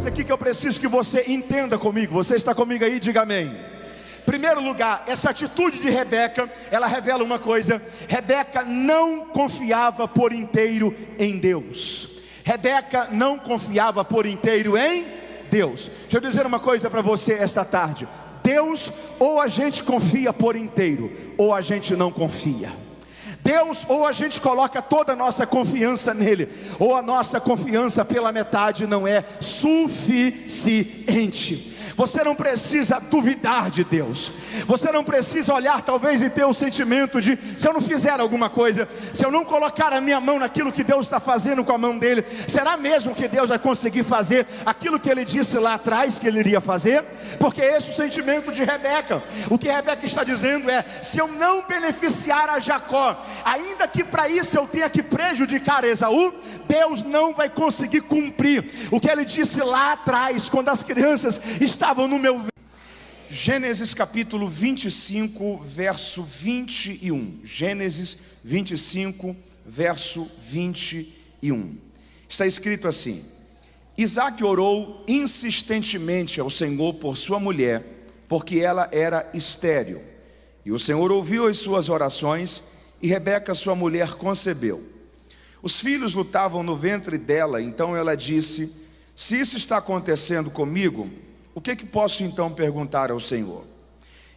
coisa aqui que eu preciso que você entenda comigo. Você está comigo aí? Diga amém. Primeiro lugar, essa atitude de Rebeca, ela revela uma coisa: Rebeca não confiava por inteiro em Deus. Rebeca não confiava por inteiro em Deus. Deixa eu dizer uma coisa para você esta tarde: Deus, ou a gente confia por inteiro, ou a gente não confia. Deus, ou a gente coloca toda a nossa confiança nele, ou a nossa confiança pela metade não é suficiente. Você não precisa duvidar de Deus. Você não precisa olhar talvez e ter o sentimento de: se eu não fizer alguma coisa, se eu não colocar a minha mão naquilo que Deus está fazendo com a mão dele, será mesmo que Deus vai conseguir fazer aquilo que ele disse lá atrás que ele iria fazer? Porque esse é o sentimento de Rebeca. O que Rebeca está dizendo é: se eu não beneficiar a Jacó, ainda que para isso eu tenha que prejudicar Esaú, Deus não vai conseguir cumprir o que ele disse lá atrás, quando as crianças estavam no meu ventre. Gênesis capítulo 25, verso 21. Gênesis 25, verso 21. Está escrito assim: Isaque orou insistentemente ao Senhor por sua mulher, porque ela era estéril. E o Senhor ouviu as suas orações, e Rebeca, sua mulher, concebeu. Os filhos lutavam no ventre dela, então ela disse: se isso está acontecendo comigo, o que posso então perguntar ao Senhor?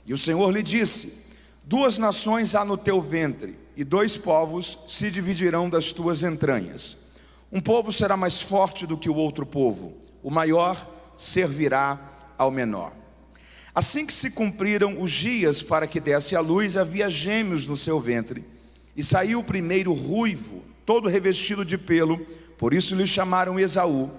E o Senhor lhe disse: 2 nações há no teu ventre, e 2 povos se dividirão das tuas entranhas. Um povo será mais forte do que o outro povo, o maior servirá ao menor. Assim que se cumpriram os dias para que desse à luz, havia gêmeos no seu ventre, e saiu o primeiro ruivo, todo revestido de pelo, por isso lhe chamaram Esaú.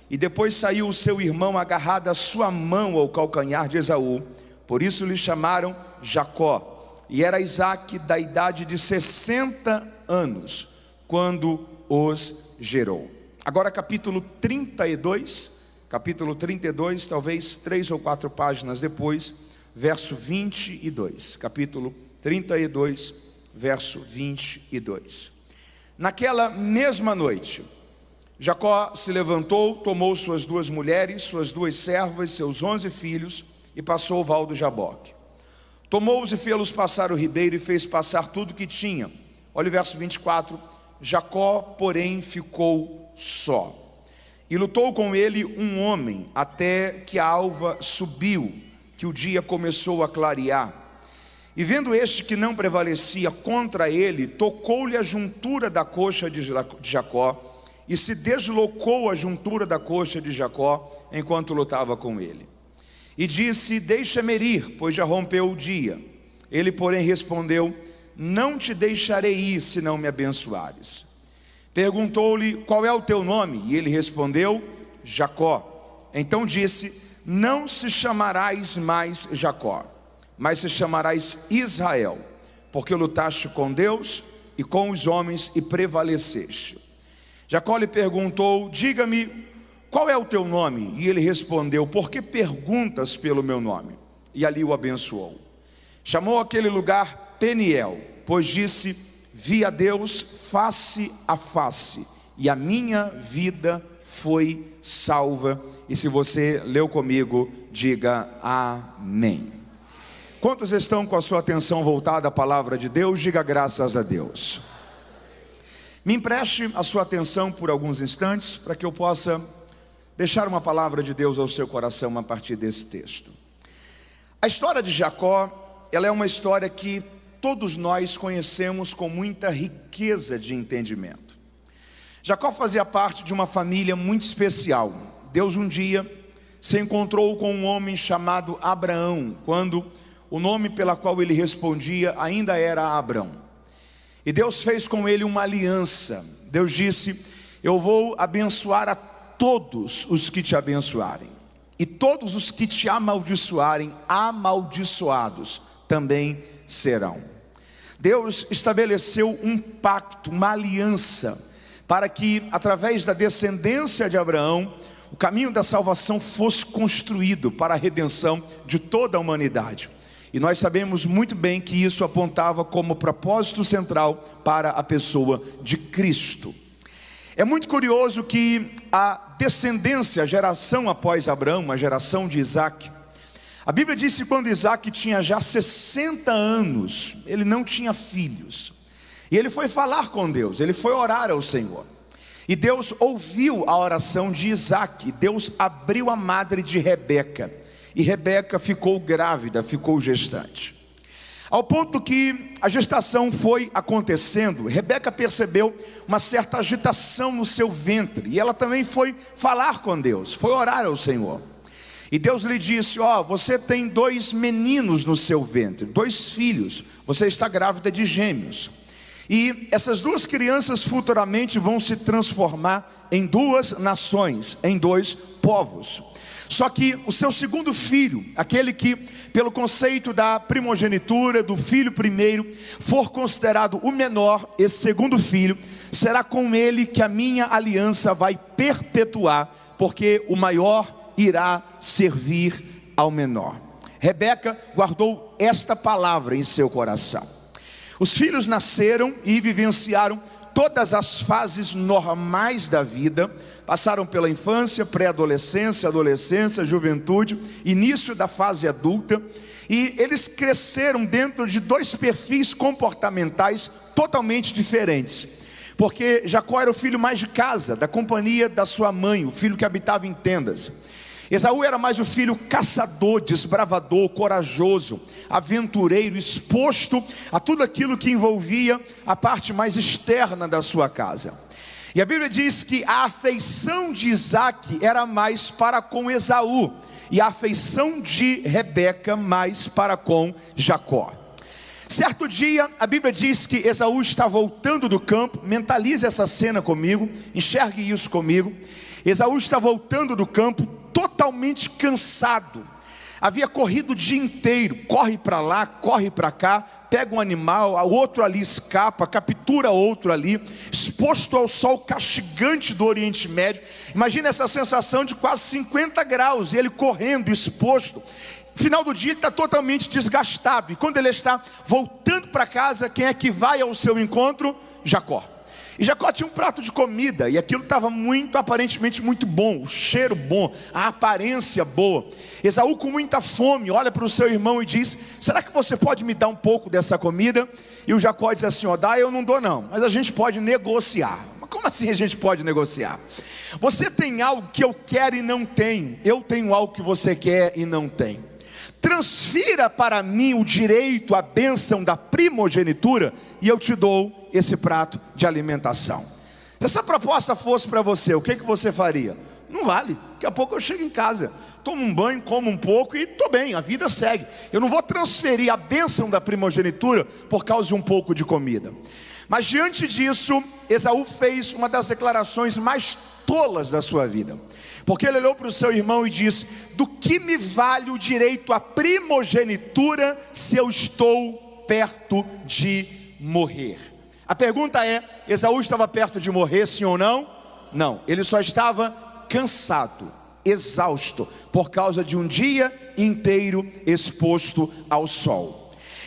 E depois saiu o seu irmão agarrado a sua mão ao calcanhar de Esaú, por isso lhe chamaram Jacó. E era Isaque da idade de 60 anos, quando os gerou. Agora capítulo 32, talvez 3 ou 4 páginas depois, verso 22, capítulo 32, verso 22. Naquela mesma noite, Jacó se levantou, tomou suas 2 mulheres, suas 2 servas, seus 11 filhos, e passou o val do Jaboque. Tomou-os e fê-los passar o ribeiro, e fez passar tudo o que tinha. Olha o verso 24. Jacó, porém, ficou só, e lutou com ele um homem, até que a alva subiu, que o dia começou a clarear. E vendo este que não prevalecia contra ele, tocou-lhe a juntura da coxa de Jacó, e se deslocou a juntura da coxa de Jacó, enquanto lutava com ele. E disse: deixa-me ir, pois já rompeu o dia. Ele, porém, respondeu: não te deixarei ir, se não me abençoares. Perguntou-lhe: qual é o teu nome? E ele respondeu: Jacó. Então disse: não se chamarás mais Jacó, mas se chamarás Israel, porque lutaste com Deus e com os homens e prevaleceste. Jacó lhe perguntou: diga-me, qual é o teu nome? E ele respondeu: por que perguntas pelo meu nome? E ali o abençoou. Chamou aquele lugar Peniel, pois disse: vi a Deus face a face, e a minha vida foi salva. E se você leu comigo, diga amém. Quantos estão com a sua atenção voltada à palavra de Deus? Diga graças a Deus. Me empreste a sua atenção por alguns instantes, para que eu possa deixar uma palavra de Deus ao seu coração a partir desse texto. A história de Jacó, ela é uma história que todos nós conhecemos com muita riqueza de entendimento. Jacó fazia parte de uma família muito especial. Deus um dia se encontrou com um homem chamado Abraão, quando o nome pela qual ele respondia ainda era Abrão. E Deus fez com ele uma aliança. Deus disse: eu vou abençoar a todos os que te abençoarem, e todos os que te amaldiçoarem, amaldiçoados também serão. Deus estabeleceu um pacto, uma aliança, para que através da descendência de Abraão, o caminho da salvação fosse construído para a redenção de toda a humanidade. E nós sabemos muito bem que isso apontava como propósito central para a pessoa de Cristo. É muito curioso que há descendência, a geração após Abraão, a geração de Isaac. A Bíblia diz que quando Isaac tinha já 60 anos, ele não tinha filhos. E ele foi falar com Deus, ele foi orar ao Senhor. E Deus ouviu a oração de Isaac. Deus abriu a madre de Rebeca. E Rebeca ficou grávida, ficou gestante. Ao ponto que a gestação foi acontecendo, Rebeca percebeu uma certa agitação no seu ventre. E ela também foi falar com Deus, foi orar ao Senhor. E Deus lhe disse: você tem 2 meninos no seu ventre, 2 filhos, você está grávida de gêmeos. E essas 2 crianças futuramente vão se transformar em 2 nações, em 2 povos. Só que o seu segundo filho, aquele que pelo conceito da primogenitura, do filho primeiro, for considerado o menor, esse segundo filho, será com ele que a minha aliança vai perpetuar, porque o maior irá servir ao menor. Rebeca guardou esta palavra em seu coração. Os filhos nasceram e vivenciaram todas as fases normais da vida. Passaram pela infância, pré-adolescência, adolescência, juventude, início da fase adulta. E eles cresceram dentro de 2 perfis comportamentais totalmente diferentes. Porque Jacó era o filho mais de casa, da companhia da sua mãe, o filho que habitava em tendas. Esaú era mais o filho caçador, desbravador, corajoso, aventureiro, exposto a tudo aquilo que envolvia a parte mais externa da sua casa. E a Bíblia diz que a afeição de Isaac era mais para com Esaú, e a afeição de Rebeca mais para com Jacó. Certo dia, a Bíblia diz que Esaú está voltando do campo. Mentalize essa cena comigo, enxergue isso comigo. Esaú está voltando do campo totalmente cansado. Havia corrido o dia inteiro, corre para lá, corre para cá, pega um animal, o outro ali escapa, captura outro ali, exposto ao sol castigante do Oriente Médio. Imagina essa sensação de quase 50 graus, e ele correndo, exposto. Final do dia ele está totalmente desgastado, e quando ele está voltando para casa, quem é que vai ao seu encontro? Jacó. E Jacó tinha um prato de comida, e aquilo estava aparentemente muito bom, o cheiro bom, a aparência boa. Esaú, com muita fome, olha para o seu irmão e diz: será que você pode me dar um pouco dessa comida? E o Jacó diz assim: dá, eu não dou não, mas a gente pode negociar. Mas como assim a gente pode negociar? Você tem algo que eu quero e não tenho, eu tenho algo que você quer e não tem. Transfira para mim o direito, a bênção da primogenitura, e eu te dou esse prato de alimentação. Se essa proposta fosse para você, o que você faria? Não vale, daqui a pouco eu chego em casa, tomo um banho, como um pouco e estou bem, a vida segue. Eu não vou transferir a bênção da primogenitura por causa de um pouco de comida. Mas diante disso, Esaú fez uma das declarações mais tolas da sua vida. Porque ele olhou para o seu irmão e disse: do que me vale o direito à primogenitura se eu estou perto de morrer? A pergunta é: Esaú estava perto de morrer, sim ou não? Não, ele só estava cansado, exausto, por causa de um dia inteiro exposto ao sol.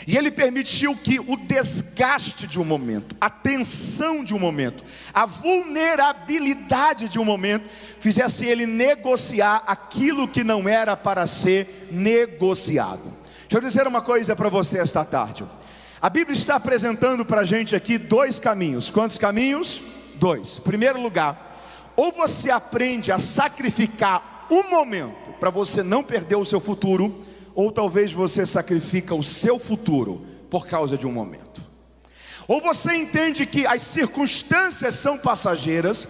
E ele permitiu que o desgaste de um momento, a tensão de um momento, a vulnerabilidade de um momento, fizesse ele negociar aquilo que não era para ser negociado. Deixa eu dizer uma coisa para você esta tarde. A Bíblia está apresentando para a gente aqui 2 caminhos. Quantos caminhos? 2. Em primeiro lugar, ou você aprende a sacrificar um momento para você não perder o seu futuro, ou talvez você sacrifica o seu futuro por causa de um momento. Ou você entende que as circunstâncias são passageiras,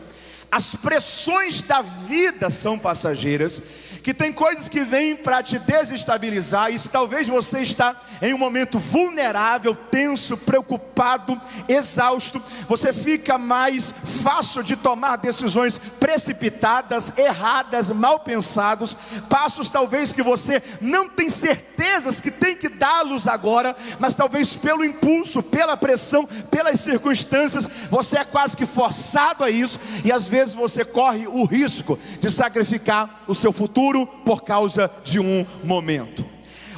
as pressões da vida são passageiras, que tem coisas que vêm para te desestabilizar. E se talvez você está em um momento vulnerável, tenso, preocupado, exausto, você fica mais fácil de tomar decisões precipitadas, erradas, mal pensados, passos talvez que você não tem certezas que tem que dá-los agora, mas talvez pelo impulso, pela pressão, pelas circunstâncias, você é quase que forçado a isso, e às vezes você corre o risco de sacrificar o seu futuro por causa de um momento.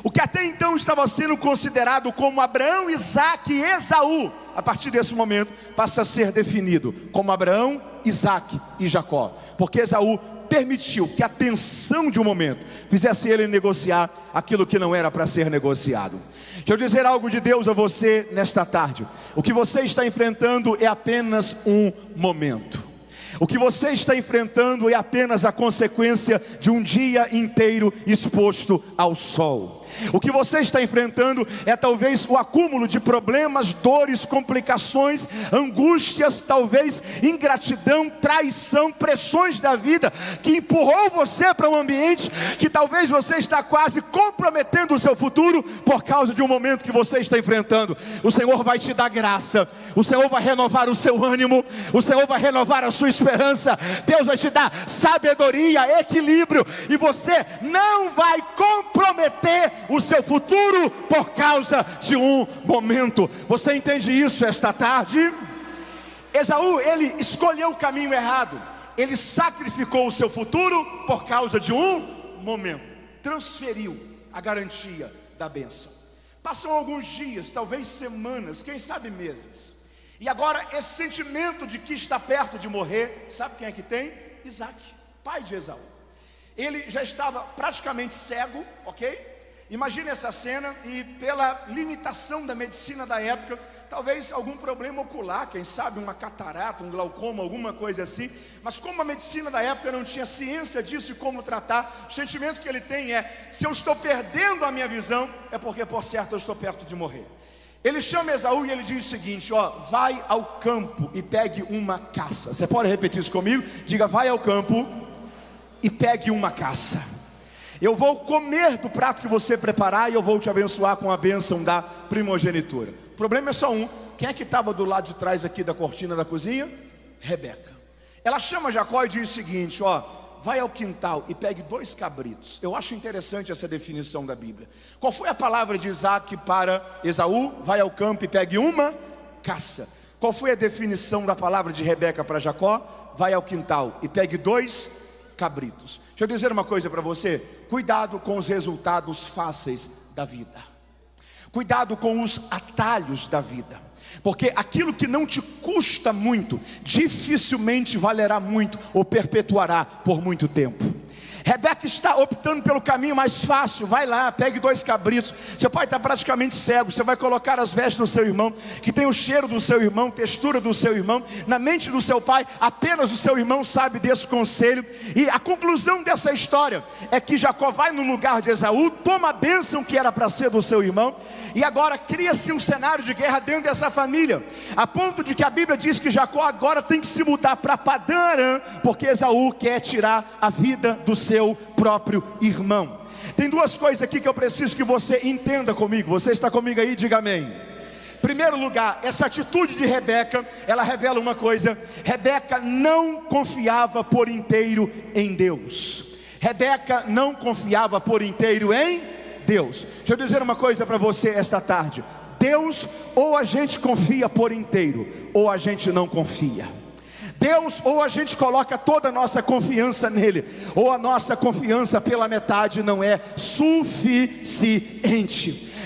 O que até então estava sendo considerado como Abraão, Isaque e Esaú, a partir desse momento passa a ser definido como Abraão, Isaque e Jacó, porque Esaú permitiu que a tensão de um momento fizesse ele negociar aquilo que não era para ser negociado. Deixa eu dizer algo de Deus a você nesta tarde. O que você está enfrentando é apenas um momento. O que você está enfrentando é apenas a consequência de um dia inteiro exposto ao sol. O que você está enfrentando é talvez o acúmulo de problemas, dores, complicações, angústias, talvez ingratidão, traição, pressões da vida que empurrou você para um ambiente que talvez você está quase comprometendo o seu futuro por causa de um momento que você está enfrentando. O Senhor vai te dar graça, o Senhor vai renovar o seu ânimo, o Senhor vai renovar a sua esperança, Deus vai te dar sabedoria, equilíbrio, e você não vai comprometer o seu futuro por causa de um momento. Você entende isso esta tarde? Esaú, ele escolheu o caminho errado. Ele sacrificou o seu futuro por causa de um momento. Transferiu a garantia da bênção. Passam alguns dias, talvez semanas, quem sabe meses. E agora esse sentimento de que está perto de morrer, sabe quem é que tem? Isaque, pai de Esaú. Ele já estava praticamente cego, ok? Imagine essa cena, e pela limitação da medicina da época, talvez algum problema ocular, quem sabe uma catarata, um glaucoma, alguma coisa assim. Mas como a medicina da época não tinha ciência disso e como tratar, o sentimento que ele tem é: se eu estou perdendo a minha visão, é porque por certo eu estou perto de morrer. Ele chama Esaú e ele diz o seguinte: vai ao campo e pegue uma caça. Você pode repetir isso comigo? Diga: vai ao campo e pegue uma caça. Eu vou comer do prato que você preparar e eu vou te abençoar com a bênção da primogenitura. O problema é só um. Quem é que estava do lado de trás aqui da cortina da cozinha? Rebeca. Ela chama Jacó e diz o seguinte: vai ao quintal e pegue 2 cabritos. Eu acho interessante essa definição da Bíblia. Qual foi a palavra de Isaque para Esaú? Vai ao campo e pegue uma caça. Qual foi a definição da palavra de Rebeca para Jacó? Vai ao quintal e pegue 2 cabritos. Deixa eu dizer uma coisa para você: cuidado com os resultados fáceis da vida, cuidado com os atalhos da vida, porque aquilo que não te custa muito, dificilmente valerá muito ou perpetuará por muito tempo. Rebeca está optando pelo caminho mais fácil. Vai lá, pegue 2 cabritos. Seu pai está praticamente cego. Você vai colocar as vestes do seu irmão, que tem o cheiro do seu irmão, textura do seu irmão. Na mente do seu pai, apenas o seu irmão sabe desse conselho. E a conclusão dessa história é que Jacó vai no lugar de Esaú, toma a bênção que era para ser do seu irmão, e agora cria-se um cenário de guerra dentro dessa família, a ponto de que a Bíblia diz que Jacó agora tem que se mudar para Padã Arã, porque Esaú quer tirar a vida do seu próprio irmão. Tem 2 coisas aqui que eu preciso que você entenda comigo. Você está comigo aí? Diga amém. Primeiro lugar, essa atitude de Rebeca, ela revela uma coisa: Rebeca não confiava por inteiro em Deus. Rebeca não confiava por inteiro em Deus. Deixa eu dizer uma coisa para você esta tarde: Deus, ou a gente confia por inteiro, ou a gente não confia. Deus, ou a gente coloca toda a nossa confiança nele, ou a nossa confiança pela metade não é suficiente.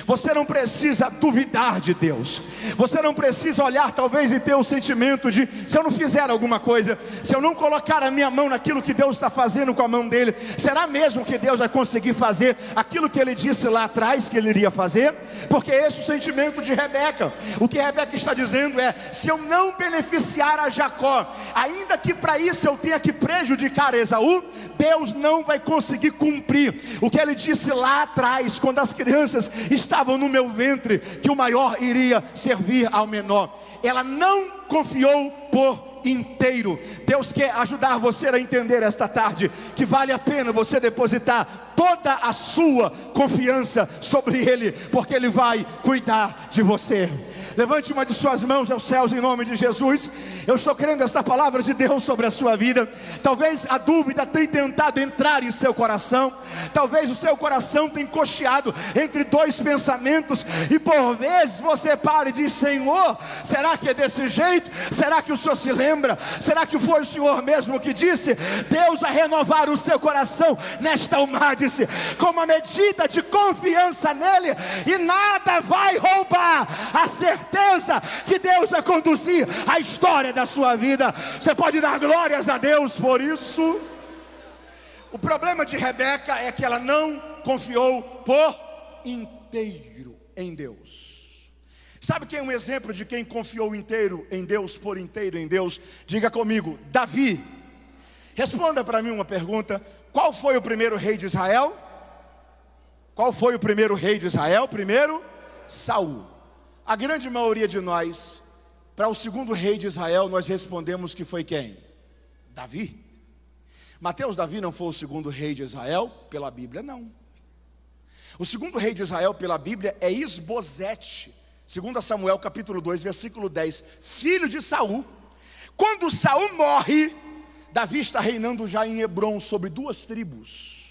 Você não precisa duvidar de Deus. Você não precisa olhar talvez e ter o sentimento de: se eu não fizer alguma coisa, se eu não colocar a minha mão naquilo que Deus está fazendo com a mão dele, será mesmo que Deus vai conseguir fazer aquilo que ele disse lá atrás que ele iria fazer? Porque esse é o sentimento de Rebeca. O que Rebeca está dizendo é: se eu não beneficiar a Jacó, ainda que para isso eu tenha que prejudicar Esaú, Deus não vai conseguir cumprir o que ele disse lá atrás, quando as crianças estavam no meu ventre, que o maior iria servir ao menor. Ela não confiou por inteiro. Deus quer ajudar você a entender esta tarde que vale a pena você depositar toda a sua confiança sobre ele, porque ele vai cuidar de você. Levante uma de suas mãos aos céus em nome de Jesus. Eu estou querendo esta palavra de Deus sobre a sua vida. Talvez a dúvida tenha tentado entrar em seu coração. Talvez o seu coração tenha cocheado entre dois pensamentos. E por vezes você para e diz: Senhor, será que é desse jeito? Será que o Senhor se lembra? Será que foi o Senhor mesmo que disse? Deus vai renovar o seu coração nesta humilde, com uma medida de confiança nele, e nada vai roubar a certeza que Deus vai conduzir a história da sua vida. Você pode dar glórias a Deus por isso. O problema de Rebeca é que ela não confiou por inteiro em Deus. Sabe quem é um exemplo de quem confiou inteiro em Deus, por inteiro em Deus? Diga comigo: Davi. Responda para mim uma pergunta: qual foi o primeiro rei de Israel? Qual foi o primeiro rei de Israel? Primeiro, Saul. A grande maioria de nós, para o segundo rei de Israel, nós respondemos que foi quem? Davi. Mateus, Davi não foi o segundo rei de Israel? Pela Bíblia, não. O segundo rei de Israel pela Bíblia é Isbosete, 2 Samuel capítulo 2, versículo 10, filho de Saul. Quando Saul morre, Davi está reinando já em Hebrom sobre 2 tribos.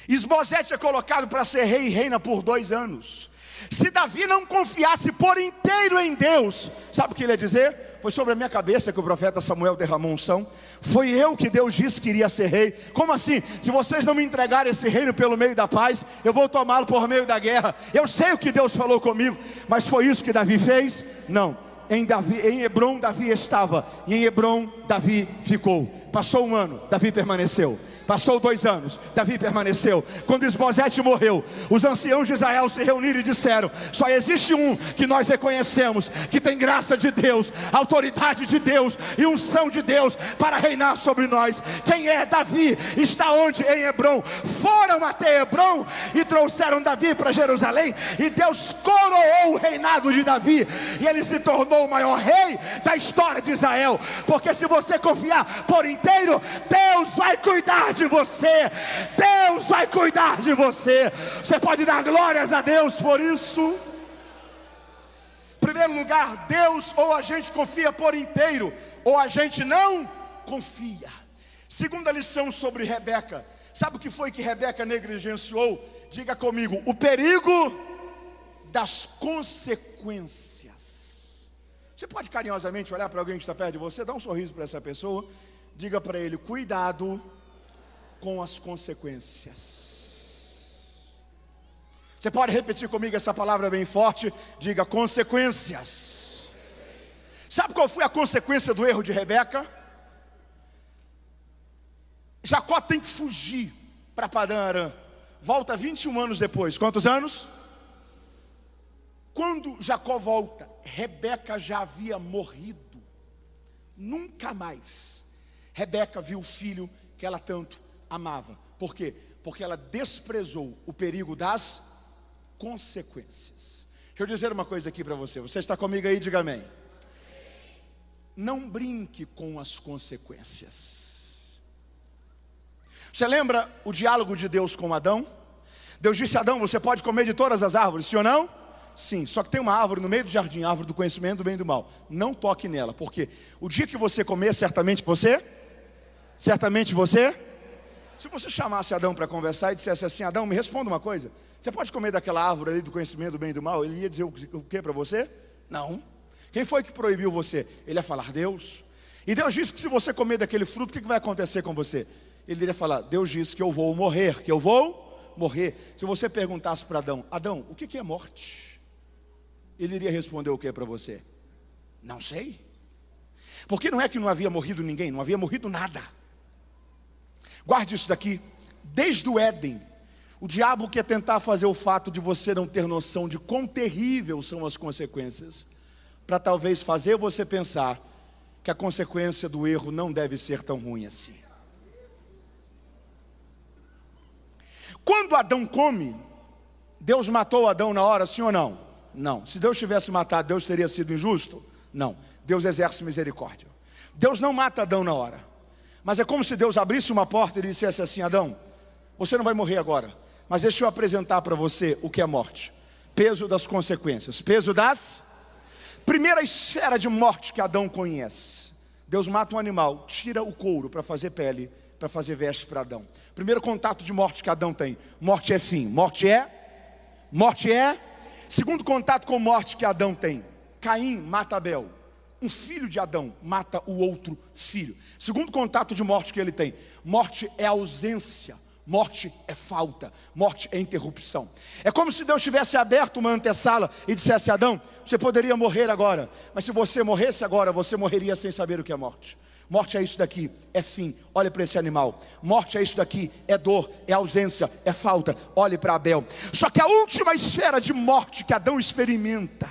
Isbosete é colocado para ser rei e reina por 2 anos. Se Davi não confiasse por inteiro em Deus, sabe o que ele ia dizer? Foi sobre a minha cabeça que o profeta Samuel derramou unção. Foi eu que Deus disse que iria ser rei. Como assim? Se vocês não me entregarem esse reino pelo meio da paz, eu vou tomá-lo por meio da guerra. Eu sei o que Deus falou comigo, mas foi isso que Davi fez? Não. Em Hebrom Davi estava, e em Hebrom Davi ficou. Passou 1 ano, Davi permaneceu. Passou 2 anos, Davi permaneceu. Quando Isbosete morreu, os anciãos de Israel se reuniram e disseram: só existe um que nós reconhecemos, que tem graça de Deus, autoridade de Deus e unção de Deus para reinar sobre nós. Quem é? Davi. Está onde? Em Hebrom. Foram até Hebrom e trouxeram Davi para Jerusalém, e Deus coroou o reinado de Davi, e ele se tornou o maior rei da história de Israel. Porque se você confiar por inteiro, Deus vai cuidar de você. Deus vai cuidar de você. Você pode dar glórias a Deus por isso. Em primeiro lugar, Deus, ou a gente confia por inteiro, ou a gente não confia. Segunda lição sobre Rebeca. Sabe o que foi que Rebeca negligenciou? Diga comigo: o perigo das consequências. Você pode carinhosamente olhar para alguém que está perto de você, dar um sorriso para essa pessoa, diga para ele: cuidado com as consequências. Você pode repetir comigo essa palavra bem forte? Diga: consequências. Sabe qual foi a consequência do erro de Rebeca? Jacó tem que fugir para Padã Arã. Volta 21 anos depois. Quantos anos? Quando Jacó volta, Rebeca já havia morrido. Nunca mais Rebeca viu o filho que ela tanto amava. Por quê? Porque ela desprezou o perigo das consequências. Deixa eu dizer uma coisa aqui para você. Você está comigo aí? Diga amém. Não brinque com as consequências. Você lembra o diálogo de Deus com Adão? Deus disse a Adão: você pode comer de todas as árvores, sim ou não? Sim, só que tem uma árvore no meio do jardim, a árvore do conhecimento do bem e do mal. Não toque nela, porque o dia que você comer, certamente você, se você chamasse Adão para conversar e dissesse assim: Adão, me responda uma coisa, você pode comer daquela árvore ali do conhecimento do bem e do mal? Ele ia dizer o que para você? Não. Quem foi que proibiu você? Ele ia falar: Deus. E Deus disse que se você comer daquele fruto, o que vai acontecer com você? Ele iria falar: Deus disse que eu vou morrer, Se você perguntasse para Adão: Adão, o que é morte? Ele iria responder o que para você? Não sei. Porque não é que não havia morrido ninguém, não havia morrido nada. Guarde isso daqui. Desde o Éden, o diabo quer tentar fazer o fato de você não ter noção de quão terrível são as consequências, para talvez fazer você pensar que a consequência do erro não deve ser tão ruim assim. Quando Adão come, Deus matou Adão na hora, sim ou não? Não. Se Deus tivesse matado, Deus teria sido injusto? Não. Deus exerce misericórdia. Deus não mata Adão na hora, mas é como se Deus abrisse uma porta e dissesse assim: Adão, você não vai morrer agora, mas deixa eu apresentar para você o que é morte. Peso das consequências. Peso das... Primeira esfera de morte que Adão conhece. Deus mata um animal, tira o couro para fazer pele, para fazer veste para Adão. Primeiro contato de morte que Adão tem. Morte é fim. Morte é. Segundo contato com morte que Adão tem. Caim mata Abel. Um filho de Adão mata o outro filho. Segundo contato de morte que ele tem. Morte é ausência. Morte é falta. Morte é interrupção. É como se Deus tivesse aberto uma antessala e dissesse: Adão, você poderia morrer agora, mas se você morresse agora, você morreria sem saber o que é morte. Morte é isso daqui, é fim. Olhe para esse animal. Morte é isso daqui, é dor, é ausência, é falta. Olhe para Abel. Só que a última esfera de morte que Adão experimenta,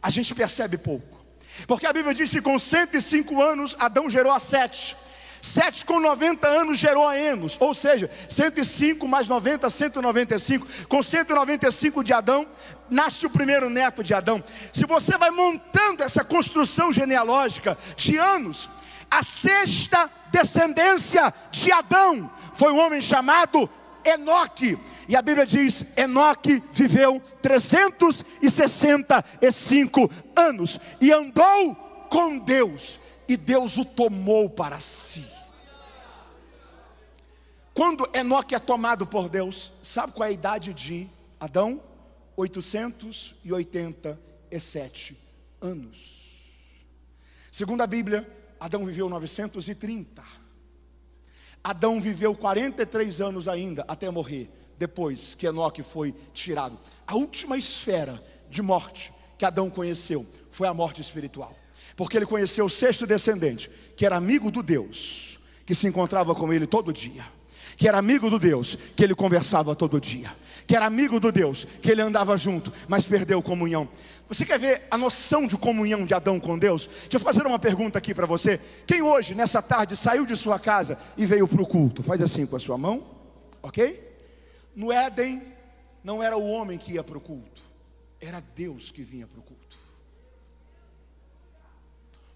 a gente percebe pouco. Porque a Bíblia diz que com 105 anos Adão gerou a Sete. Sete com 90 anos gerou a Enos. Ou seja, 105 mais 90, 195. Com 195 de Adão, nasce o primeiro neto de Adão. Se você vai montando essa construção genealógica de anos, a sexta descendência de Adão foi um homem chamado Enoque. E a Bíblia diz: Enoque viveu 365 anos e andou com Deus, e Deus o tomou para si. Quando Enoque é tomado por Deus, sabe qual é a idade de Adão? 887 anos. Segundo a Bíblia, Adão viveu 930. Adão viveu 43 anos ainda até morrer, depois que Enoque foi tirado. A última esfera de morte que Adão conheceu foi a morte espiritual. Porque ele conheceu o sexto descendente, que era amigo do Deus, que se encontrava com ele todo dia, que era amigo do Deus, que ele conversava todo dia, que era amigo do Deus, que ele andava junto, mas perdeu comunhão. Você quer ver a noção de comunhão de Adão com Deus? Deixa eu fazer uma pergunta aqui para você. Quem hoje, nessa tarde, saiu de sua casa e veio para o culto? Faz assim com a sua mão, ok? No Éden, não era o homem que ia para o culto, era Deus que vinha para o culto.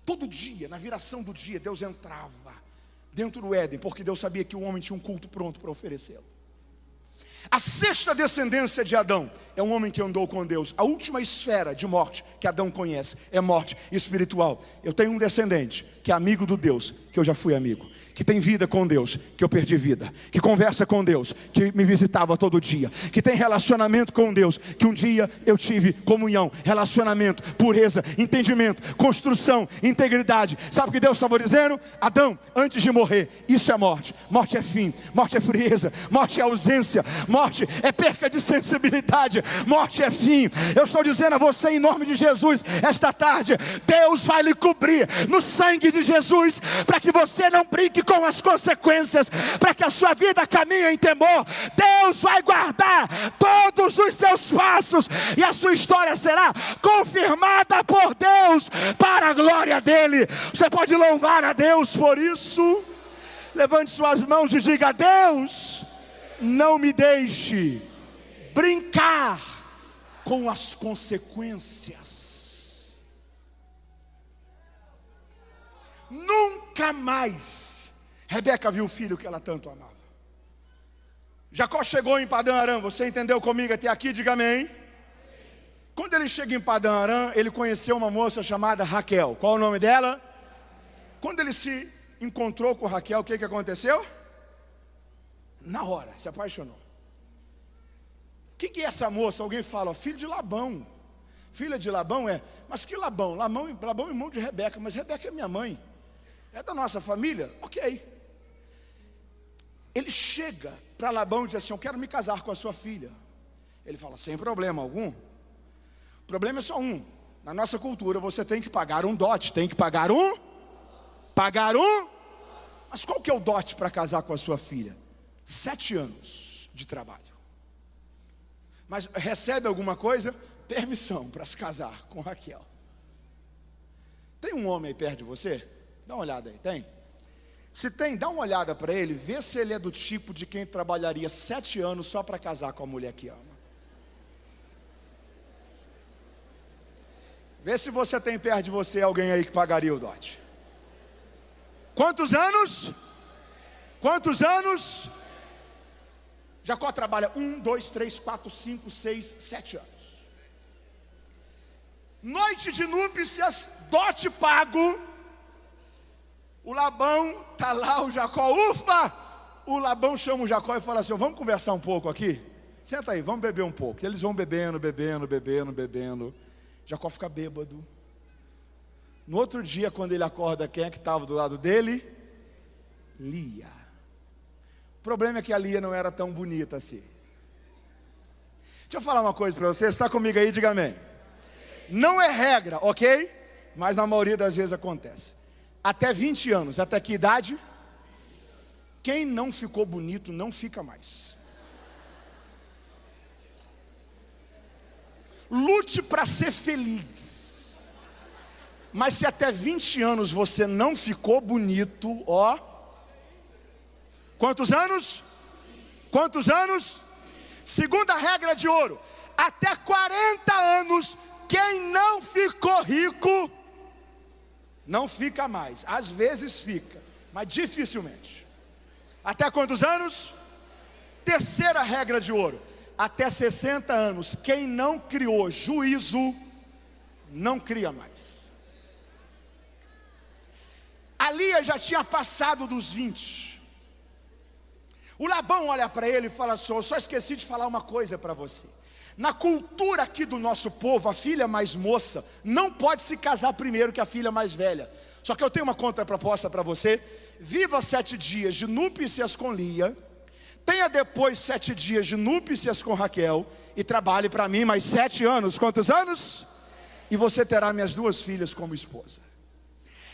Todo dia, na viração do dia, Deus entrava dentro do Éden, porque Deus sabia que o homem tinha um culto pronto para oferecê-lo. A sexta descendência de Adão é um homem que andou com Deus. A última esfera de morte que Adão conhece é morte espiritual. Eu tenho um descendente que é amigo do Deus que eu já fui amigo, que tem vida com Deus, que eu perdi vida, que conversa com Deus, que me visitava todo dia, que tem relacionamento com Deus, que um dia eu tive comunhão, relacionamento, pureza, entendimento, construção, integridade. Sabe o que Deus estava dizendo? Adão, antes de morrer, isso é morte. Morte é fim, morte é frieza, morte é ausência, morte é perca de sensibilidade, morte é fim. Eu estou dizendo a você, em nome de Jesus, esta tarde, Deus vai lhe cobrir no sangue de Jesus, para que você não brinque com as consequências, para que a sua vida caminhe em temor. Deus vai guardar todos os seus passos, e a sua história será confirmada por Deus, para a glória dele. Você pode louvar a Deus por isso? Levante suas mãos e diga: Deus, não me deixe brincar com as consequências. Nunca mais Rebeca viu o filho que ela tanto amava. Jacó chegou em Padã Arã. Você entendeu comigo até aqui? Diga amém. Quando ele chega em Padã Arã, ele conheceu uma moça chamada Raquel. Qual o nome dela? Quando ele se encontrou com Raquel, o que aconteceu? Na hora, se apaixonou. Quem que é essa moça? Alguém fala: filho de Labão. Filha de Labão é? Mas que Labão? Labão é irmão de Rebeca. Mas Rebeca é minha mãe, é da nossa família? Ok. Ele chega para Labão e diz assim: eu quero me casar com a sua filha. Ele fala: sem problema algum. O problema é só um: na nossa cultura você tem que pagar um dote. Tem que pagar um? Mas qual que é o dote para casar com a sua filha? 7 anos de trabalho. Mas recebe alguma coisa? Permissão para se casar com Raquel. Tem um homem aí perto de você? Dá uma olhada aí, tem? Se tem, dá uma olhada para ele, vê se ele é do tipo de quem trabalharia 7 anos só para casar com a mulher que ama. Vê se você tem perto de você alguém aí que pagaria o dote. Quantos anos? Quantos anos? Jacó trabalha 1, 2, 3, 4, 5, 6, 7 anos. Noite de núpcias, dote pago. O Labão está lá, o Jacó, ufa! O Labão chama o Jacó e fala assim: vamos conversar um pouco aqui? Senta aí, vamos beber um pouco. Eles vão bebendo. Jacó fica bêbado. No outro dia, quando ele acorda, quem é que estava do lado dele? Lia. O problema é que a Lia não era tão bonita assim. Deixa eu falar uma coisa para você. Está comigo aí? Diga amém. Não é regra, ok? Mas na maioria das vezes acontece. Até 20 anos, até que idade? Quem não ficou bonito não fica mais. Lute para ser feliz. Mas se até 20 anos você não ficou bonito, ó. Quantos anos? Quantos anos? Segunda regra de ouro: até 40 anos, quem não ficou rico, não fica mais. Às vezes fica, mas dificilmente. Até quantos anos? Terceira regra de ouro: até 60 anos, quem não criou juízo, não cria mais. A Lia já tinha passado dos 20. O Labão olha para ele e fala assim: eu só esqueci de falar uma coisa para você. Na cultura aqui do nosso povo, a filha mais moça não pode se casar primeiro que a filha mais velha. Só que eu tenho uma contraproposta para você: viva 7 dias de núpcias com Lia, tenha depois 7 dias de núpcias com Raquel, e trabalhe para mim mais 7 anos. Quantos anos? E você terá minhas 2 filhas como esposa.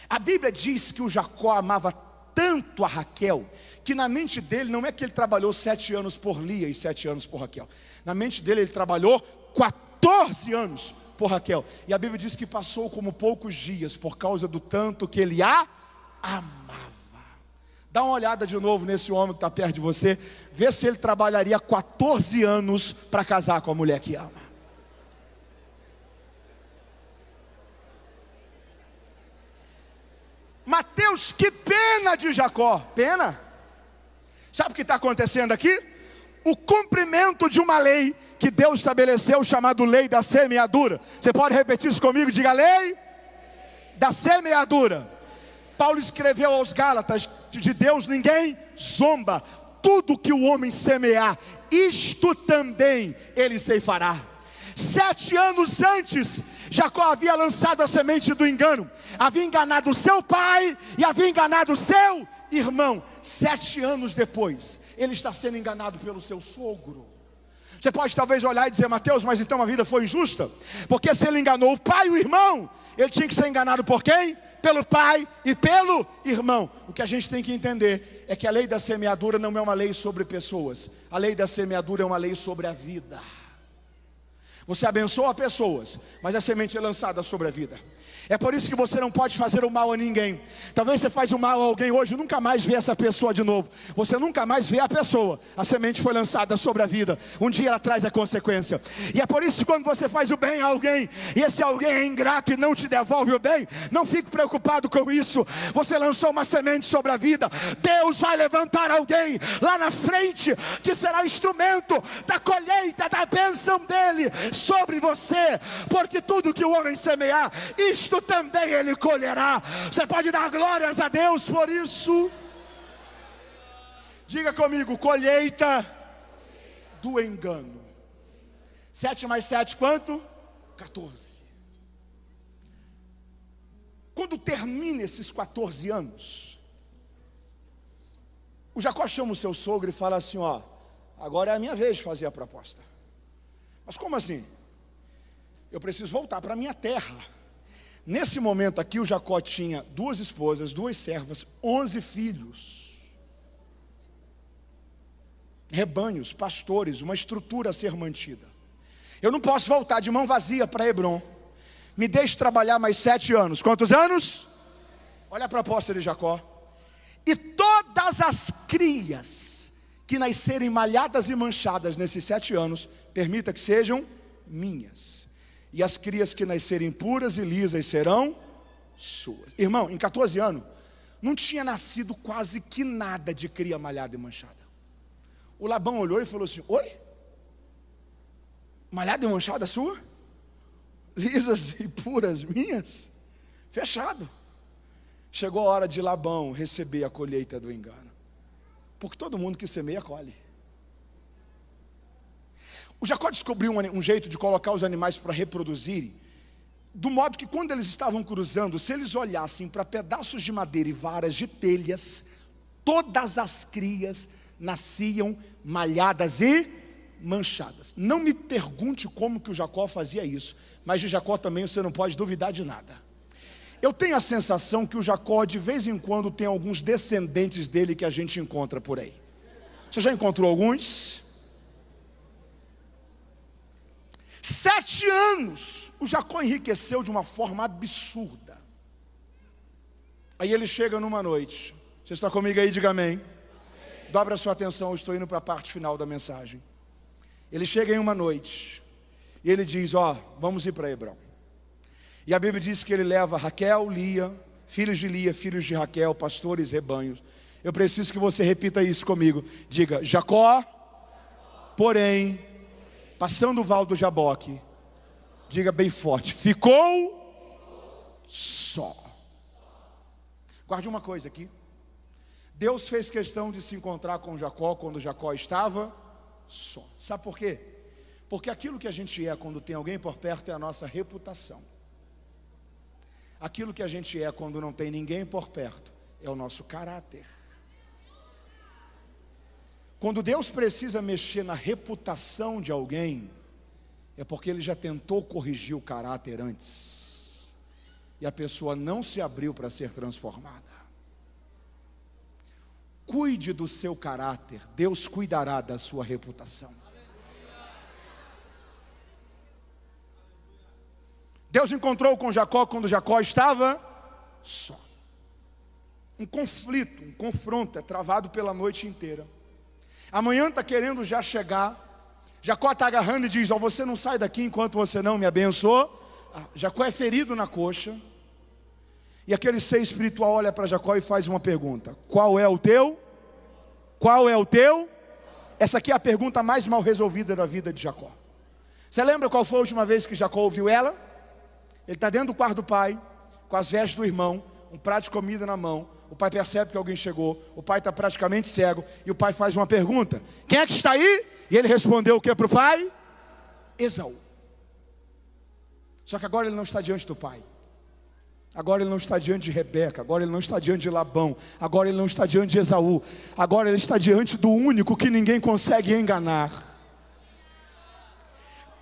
A Bíblia diz que o Jacó amava tanto a Raquel, que na mente dele não é que ele trabalhou 7 anos por Lia e 7 anos por Raquel. Na mente dele ele trabalhou 14 anos por Raquel. E a Bíblia diz que passou como poucos dias, por causa do tanto que ele a amava. Dá uma olhada de novo nesse homem que está perto de você. Vê se ele trabalharia 14 anos para casar com a mulher que ama. Mateus, que pena de Jacó. Pena? Sabe o que está acontecendo aqui? O cumprimento de uma lei que Deus estabeleceu, chamado lei da semeadura. Você pode repetir isso comigo? Diga: lei da semeadura. Paulo escreveu aos Gálatas: de Deus ninguém zomba. Tudo que o homem semear, isto também ele ceifará. 7 anos antes, Jacó havia lançado a semente do engano. Havia enganado seu pai e havia enganado seu irmão. 7 anos depois, ele está sendo enganado pelo seu sogro. Você pode talvez olhar e dizer: Mateus, mas então a vida foi injusta? Porque se ele enganou o pai e o irmão, ele tinha que ser enganado por quem? Pelo pai e pelo irmão. O que a gente tem que entender é que a lei da semeadura não é uma lei sobre pessoas. A lei da semeadura é uma lei sobre a vida. Você abençoa pessoas, mas a semente é lançada sobre a vida. É por isso que você não pode fazer o mal a ninguém. Talvez você faz o mal a alguém hoje, nunca mais vê essa pessoa de novo. Você nunca mais vê a pessoa. A semente foi lançada sobre a vida. Um dia ela traz a consequência. E é por isso que quando você faz o bem a alguém, e esse alguém é ingrato e não te devolve o bem, não fique preocupado com isso. Você lançou uma semente sobre a vida. Deus vai levantar alguém lá na frente, que será instrumento da colheita, da bênção dele sobre você. Porque tudo que o homem semear, isto também ele colherá. Você pode dar glórias a Deus por isso? Diga comigo: colheita do engano. 7 mais 7 quanto? 14. Quando termina esses 14 anos, o Jacó chama o seu sogro e fala assim: ó, agora é a minha vez de fazer a proposta. Mas como assim? Eu preciso voltar para a minha terra. Nesse momento aqui, o Jacó tinha 2 esposas, 2 servas, 11 filhos, rebanhos, pastores, uma estrutura a ser mantida. Eu não posso voltar de mão vazia para Hebrom. Me deixe trabalhar mais 7 anos. Quantos anos? Olha a proposta de Jacó: e todas as crias que nascerem malhadas e manchadas nesses 7 anos, permita que sejam minhas. E as crias que nascerem puras e lisas serão suas. Irmão, em 14 anos, não tinha nascido quase que nada de cria malhada e manchada. O Labão olhou e falou assim: oi? Malhada e manchada sua? lisas e puras minhas? Fechado. Chegou a hora de Labão receber a colheita do engano, porque todo mundo que semeia colhe. O Jacó descobriu um jeito de colocar os animais para reproduzirem, do modo que quando eles estavam cruzando, se eles olhassem para pedaços de madeira e varas de telhas, todas as crias nasciam malhadas e manchadas. Não me pergunte como que o Jacó fazia isso, mas de Jacó também você não pode duvidar de nada. Eu tenho a sensação que o Jacó de vez em quando tem alguns descendentes dele que a gente encontra por aí. Você já encontrou alguns? 7 anos, o Jacó enriqueceu de uma forma absurda. Aí ele chega numa noite. Você está comigo aí? Diga amém. Dobra a sua atenção, eu estou indo para a parte final da mensagem. Ele chega em uma noite e ele diz: vamos ir para Hebrão. E a Bíblia diz que ele leva Raquel, Lia, filhos de Raquel, pastores, rebanhos. Eu preciso que você repita isso comigo. Diga: Jacó, porém, passando o val do Jaboque, diga bem forte, ficou só. Guarde uma coisa aqui. Deus fez questão de se encontrar com Jacó quando Jacó estava só. Sabe por quê? Porque aquilo que a gente é quando tem alguém por perto é a nossa reputação. Aquilo que a gente é quando não tem ninguém por perto é o nosso caráter. Quando Deus precisa mexer na reputação de alguém, é porque Ele já tentou corrigir o caráter antes, e a pessoa não se abriu para ser transformada. Cuide do seu caráter, Deus cuidará da sua reputação. Deus encontrou com Jacó quando Jacó estava só. Um conflito, um confronto é travado pela noite inteira. Amanhã está querendo já chegar. Jacó está agarrando e diz: você não sai daqui enquanto você não me abençoou. Jacó é ferido na coxa. E aquele ser espiritual olha para Jacó e faz uma pergunta: qual é o teu? Qual é o teu? Essa aqui é a pergunta mais mal resolvida da vida de Jacó. Você lembra qual foi a última vez que Jacó ouviu ela? Ele está dentro do quarto do pai, com as vestes do irmão, um prato de comida na mão. O pai percebe que alguém chegou. O pai está praticamente cego. E o pai faz uma pergunta: quem é que está aí? E ele respondeu o que para o pai? Esaú. Só que agora ele não está diante do pai. Agora ele não está diante de Rebeca. Agora ele não está diante de Labão. Agora ele não está diante de Esaú. Agora ele está diante do único que ninguém consegue enganar.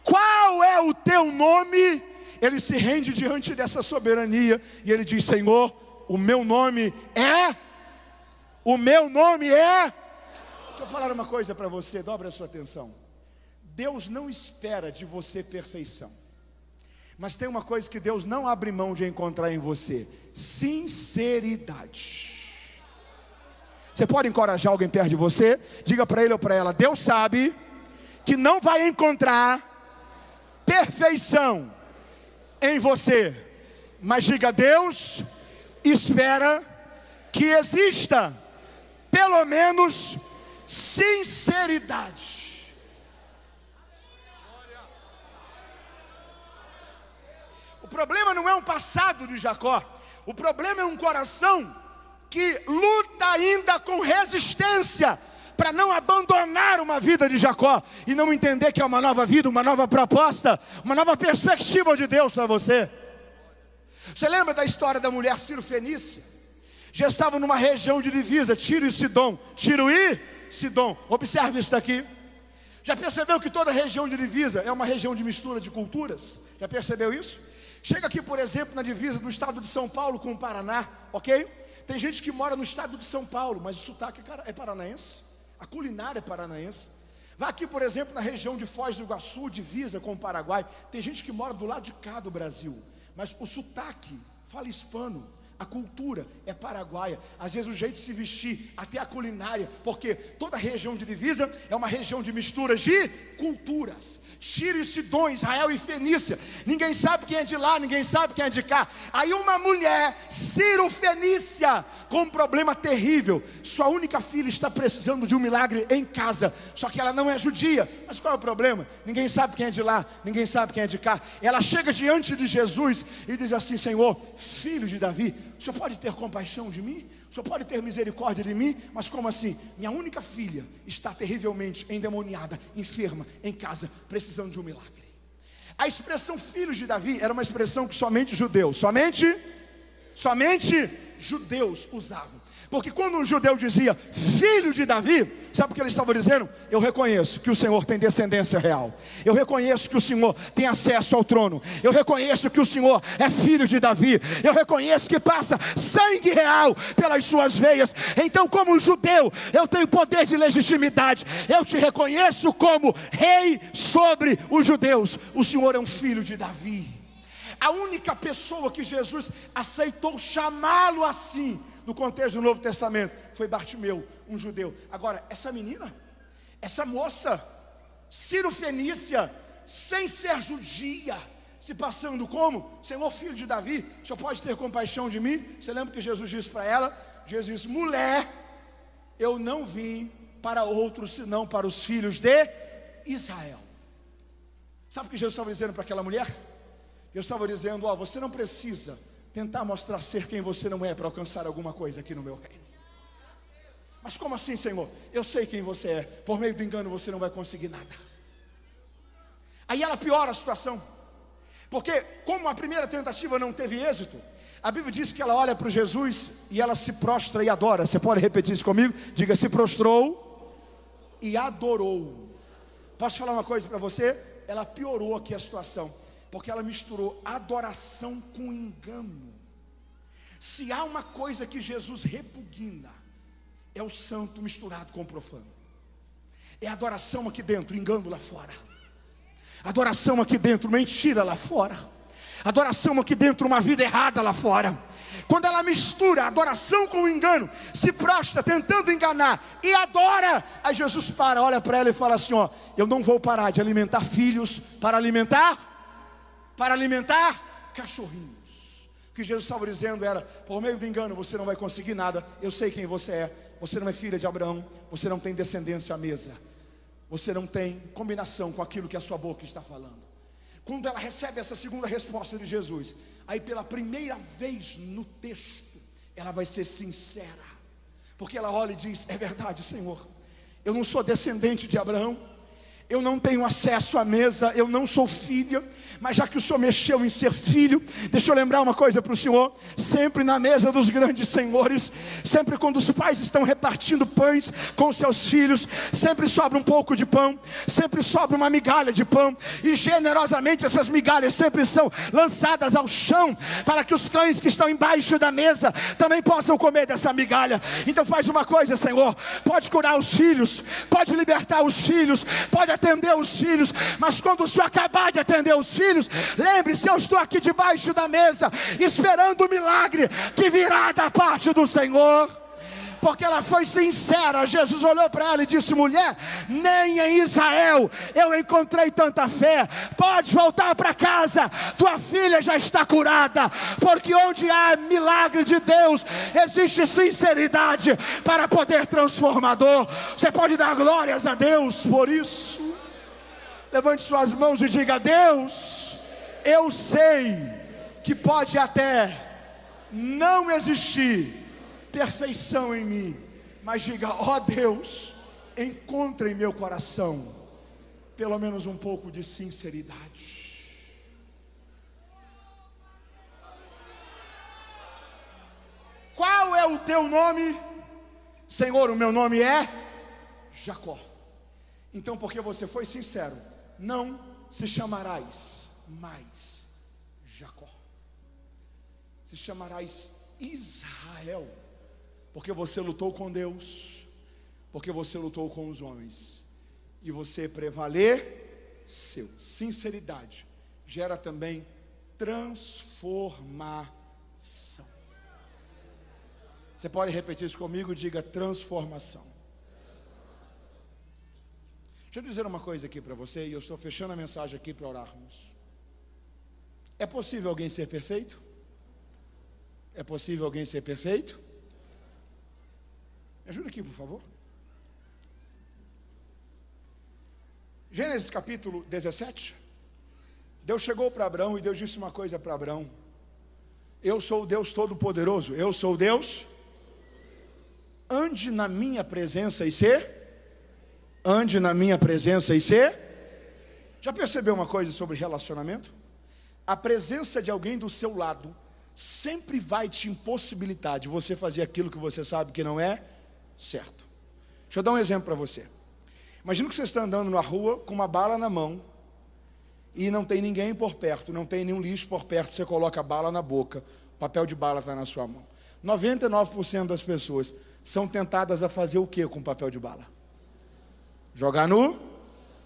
Qual é o teu nome? Ele se rende diante dessa soberania e ele diz: Senhor, o meu nome é. Deixa eu falar uma coisa para você, dobre a sua atenção. Deus não espera de você perfeição, mas tem uma coisa que Deus não abre mão de encontrar em você: sinceridade. Você pode encorajar alguém perto de você? Diga para ele ou para ela: Deus sabe que não vai encontrar perfeição em você, mas diga: Deus espera que exista pelo menos sinceridade. O problema não é um passado de Jacó, o problema é um coração que luta ainda com resistência para não abandonar uma vida de Jacó e não entender que é uma nova vida, uma nova proposta, uma nova perspectiva de Deus para você. Você lembra da história da mulher Ciro-fenícia? Já estava numa região de divisa, Tiro e Sidom. Tiro e Sidom. Observe isso daqui. Já percebeu que toda região de divisa é uma região de mistura de culturas? Já percebeu isso? Chega aqui, por exemplo, na divisa do estado de São Paulo com o Paraná, ok? Tem gente que mora no estado de São Paulo, mas o sotaque é paranaense. A culinária é paranaense. Vai aqui, por exemplo, na região de Foz do Iguaçu, divisa com o Paraguai. Tem gente que mora do lado de cá do Brasil, mas o sotaque fala hispano. A cultura é paraguaia. Às vezes o jeito de se vestir, até a culinária, porque toda região de divisa é uma região de misturas de culturas. Tiro e Sidom, Israel e Fenícia. Ninguém sabe quem é de lá, ninguém sabe quem é de cá. Aí uma mulher, Ciro-fenícia, com um problema terrível. Sua única filha está precisando de um milagre em casa, só que ela não é judia. Mas qual é o problema? Ninguém sabe quem é de lá, ninguém sabe quem é de cá. Ela chega diante de Jesus e diz assim: Senhor, filho de Davi, o Senhor pode ter compaixão de mim? O Senhor pode ter misericórdia de mim? Mas como assim? Minha única filha está terrivelmente endemoniada, enferma, em casa, precisando de um milagre. A expressão filhos de Davi era uma expressão que somente judeus usavam. Porque quando um judeu dizia filho de Davi, sabe o que ele estava dizendo? Eu reconheço que o Senhor tem descendência real. Eu reconheço que o Senhor tem acesso ao trono. Eu reconheço que o Senhor é filho de Davi. Eu reconheço que passa sangue real pelas suas veias. Então, como judeu, eu tenho poder de legitimidade. Eu te reconheço como rei sobre os judeus. O Senhor é um filho de Davi. A única pessoa que Jesus aceitou chamá-lo assim, no contexto do Novo Testamento, foi Bartimeu, um judeu. Agora, essa menina, essa moça, Ciro-fenícia, sem ser judia, se passando como? Senhor, filho de Davi, o Senhor pode ter compaixão de mim? Você lembra que Jesus disse para ela? Jesus disse: mulher, eu não vim para outros, senão para os filhos de Israel. Sabe o que Jesus estava dizendo para aquela mulher? Jesus estava dizendo: ó, você não precisa tentar mostrar ser quem você não é para alcançar alguma coisa aqui no meu reino. Mas como assim, Senhor? Eu sei quem você é. Por meio do engano você não vai conseguir nada. Aí ela piora a situação, porque como a primeira tentativa não teve êxito, a Bíblia diz que ela olha para Jesus e ela se prostra e adora. Você pode repetir isso comigo? Diga: se prostrou e adorou. Posso falar uma coisa para você? Ela piorou aqui a situação, porque ela misturou adoração com engano. Se há uma coisa que Jesus repugna, é o santo misturado com o profano. É adoração aqui dentro, engano lá fora. Adoração aqui dentro, mentira lá fora. Adoração aqui dentro, uma vida errada lá fora. Quando ela mistura adoração com o engano, se prostra tentando enganar e adora, aí Jesus olha para ela e fala assim: ó, eu não vou parar de alimentar filhos para alimentar cachorrinhos. O que Jesus estava dizendo era: por meio do engano você não vai conseguir nada. Eu sei quem você é. Você não é filha de Abraão. Você não tem descendência à mesa. Você não tem combinação com aquilo que a sua boca está falando. Quando ela recebe essa segunda resposta de Jesus, aí pela primeira vez no texto, ela vai ser sincera, porque ela olha e diz: é verdade, Senhor, eu não sou descendente de Abraão, eu não tenho acesso à mesa, eu não sou filha, mas já que o Senhor mexeu em ser filho, deixa eu lembrar uma coisa para o Senhor: sempre na mesa dos grandes senhores, sempre quando os pais estão repartindo pães com seus filhos, sempre sobra um pouco de pão, sempre sobra uma migalha de pão, e generosamente essas migalhas sempre são lançadas ao chão, para que os cães que estão embaixo da mesa também possam comer dessa migalha. Então faz uma coisa, Senhor: pode curar os filhos, pode libertar os filhos, pode atender os filhos, mas quando o Senhor acabar de atender os filhos, lembre-se, eu estou aqui debaixo da mesa, esperando o milagre que virá da parte do Senhor. Porque ela foi sincera. Jesus olhou para ela e disse: mulher, nem em Israel eu encontrei tanta fé. Pode voltar para casa, tua filha já está curada. Porque onde há milagre de Deus, existe sinceridade para poder transformador. Você pode dar glórias a Deus por isso? Levante suas mãos e diga: Deus, eu sei que pode até não existir perfeição em mim, mas diga: ó Deus, encontre em meu coração pelo menos um pouco de sinceridade. Qual é o teu nome? Senhor, o meu nome é Jacó. Então, porque você foi sincero, não se chamarás mais Jacó, se chamarás Israel. Porque você lutou com Deus, porque você lutou com os homens, e você prevaleceu. Sinceridade gera também transformação. Você pode repetir isso comigo? Diga: transformação. Deixa eu dizer uma coisa aqui para você, e eu estou fechando a mensagem aqui para orarmos. É possível alguém ser perfeito? É possível alguém ser perfeito? Me ajuda aqui, por favor. Gênesis capítulo 17. Deus chegou para Abraão e Deus disse uma coisa para Abraão: eu sou o Deus Todo-Poderoso, eu sou o Deus. Ande na minha presença e ser. Ande na minha presença e ser. Já percebeu uma coisa sobre relacionamento? A presença de alguém do seu lado sempre vai te impossibilitar de você fazer aquilo que você sabe que não é certo. Deixa eu dar um exemplo para você. Imagina que você está andando na rua com uma bala na mão e não tem ninguém por perto, não tem nenhum lixo por perto, você coloca a bala na boca, o papel de bala está na sua mão. 99% das pessoas são tentadas a fazer o que com papel de bala? Jogar no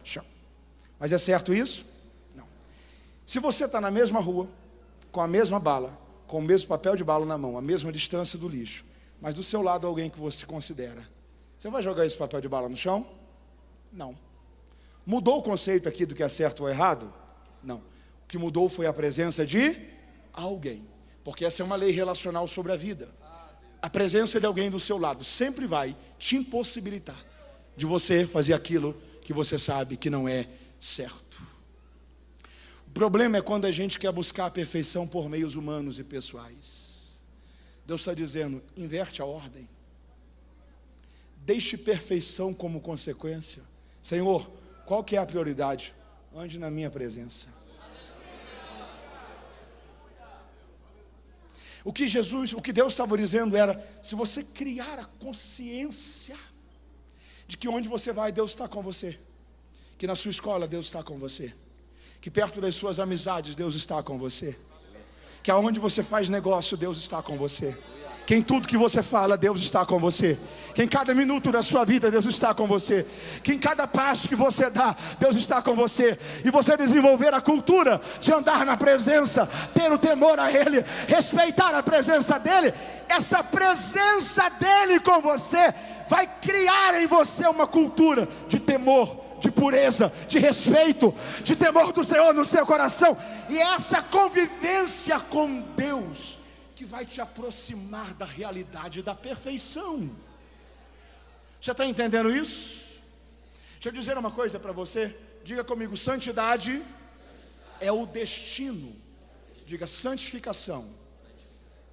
chão. Mas é certo isso? Não. Se você está na mesma rua, com a mesma bala, com o mesmo papel de bala na mão, a mesma distância do lixo, mas do seu lado alguém que você considera, você vai jogar esse papel de bala no chão? Não. Mudou o conceito aqui do que é certo ou errado? Não. O que mudou foi a presença de alguém, porque essa é uma lei relacional sobre a vida. A presença de alguém do seu lado sempre vai te impossibilitar de você fazer aquilo que você sabe que não é certo. O problema é quando a gente quer buscar a perfeição por meios humanos e pessoais. Deus está dizendo: inverte a ordem, deixe perfeição como consequência. Senhor, qual que é a prioridade? Ande na minha presença. O que Deus estava dizendo era: se você criar a consciência de que onde você vai, Deus está com você, que na sua escola Deus está com você, que perto das suas amizades Deus está com você, que aonde você faz negócio Deus está com você, que em tudo que você fala Deus está com você, que em cada minuto da sua vida Deus está com você, que em cada passo que você dá Deus está com você, e você desenvolver a cultura de andar na presença, ter o temor a Ele, respeitar a presença dEle. Essa presença dEle com você vai criar em você uma cultura de temor, de pureza, de respeito, de temor do Senhor no seu coração. E essa convivência com Deus que vai te aproximar da realidade da perfeição. Você está entendendo isso? Deixa eu dizer uma coisa para você. Diga comigo: santidade é o destino. Diga: santificação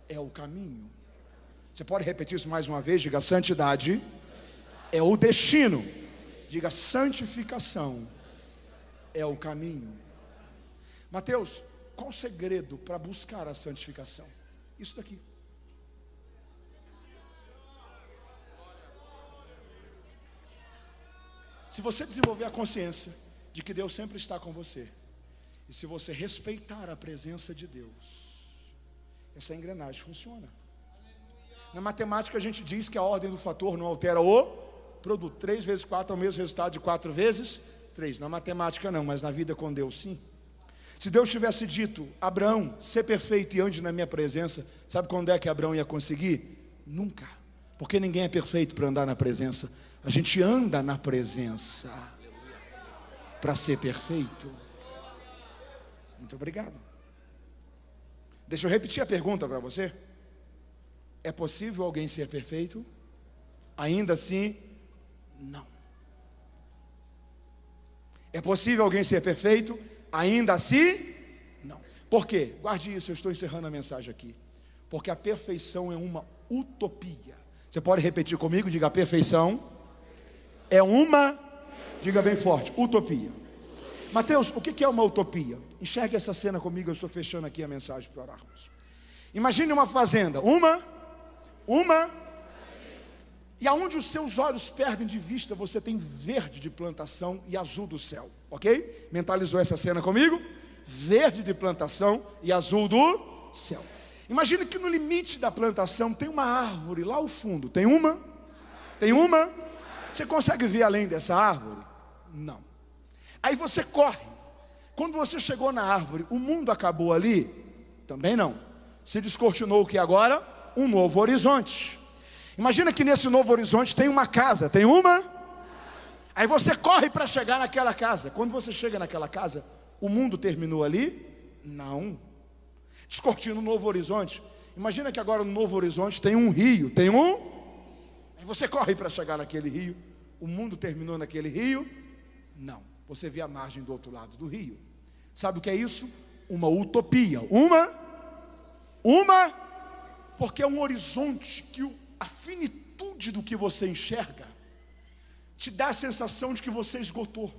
é o caminho. Você pode repetir isso mais uma vez? Diga: santidade é o destino. Diga: santificação é o caminho. Mateus, qual o segredo para buscar a santificação? Isso daqui. Se você desenvolver a consciência de que Deus sempre está com você, e se você respeitar a presença de Deus, essa engrenagem funciona. Na matemática a gente diz que a ordem do fator não altera o produto. 3 vezes 4 é o mesmo resultado de 4 vezes 3. Na matemática não, mas na vida com Deus sim. Se Deus tivesse dito: Abraão, ser perfeito e ande na minha presença, sabe quando é que Abraão ia conseguir? Nunca. Porque ninguém é perfeito para andar na presença. A gente anda na presença para ser perfeito. Muito obrigado. Deixa eu repetir a pergunta para você. É possível alguém ser perfeito? Ainda assim, não. É possível alguém ser perfeito? Ainda assim, não. Por quê? Guarde isso, eu estou encerrando a mensagem aqui. Porque a perfeição é uma utopia. Você pode repetir comigo? Diga: a perfeição é uma, diga bem forte, utopia. Mateus, o que é uma utopia? Enxergue essa cena comigo, eu estou fechando aqui a mensagem para orarmos. Imagine uma fazenda, e aonde os seus olhos perdem de vista, você tem verde de plantação e azul do céu, ok? Mentalizou essa cena comigo? Verde de plantação e azul do céu. Imagine que no limite da plantação tem uma árvore lá ao fundo. Tem uma? Você consegue ver além dessa árvore? Não. Aí você corre. Quando você chegou na árvore, o mundo acabou ali? Também não. Se descortinou o que agora? Um novo horizonte. Imagina que nesse novo horizonte tem uma casa. Tem uma? Aí você corre para chegar naquela casa. Quando você chega naquela casa, o mundo terminou ali? Não. Descortina um novo horizonte. Imagina que agora no novo horizonte tem um rio. Tem um? E você corre para chegar naquele rio. O mundo terminou naquele rio? Não. Você vê a margem do outro lado do rio. Sabe o que é isso? Uma utopia. Porque é um horizonte que a finitude do que você enxerga te dá a sensação de que você esgotou.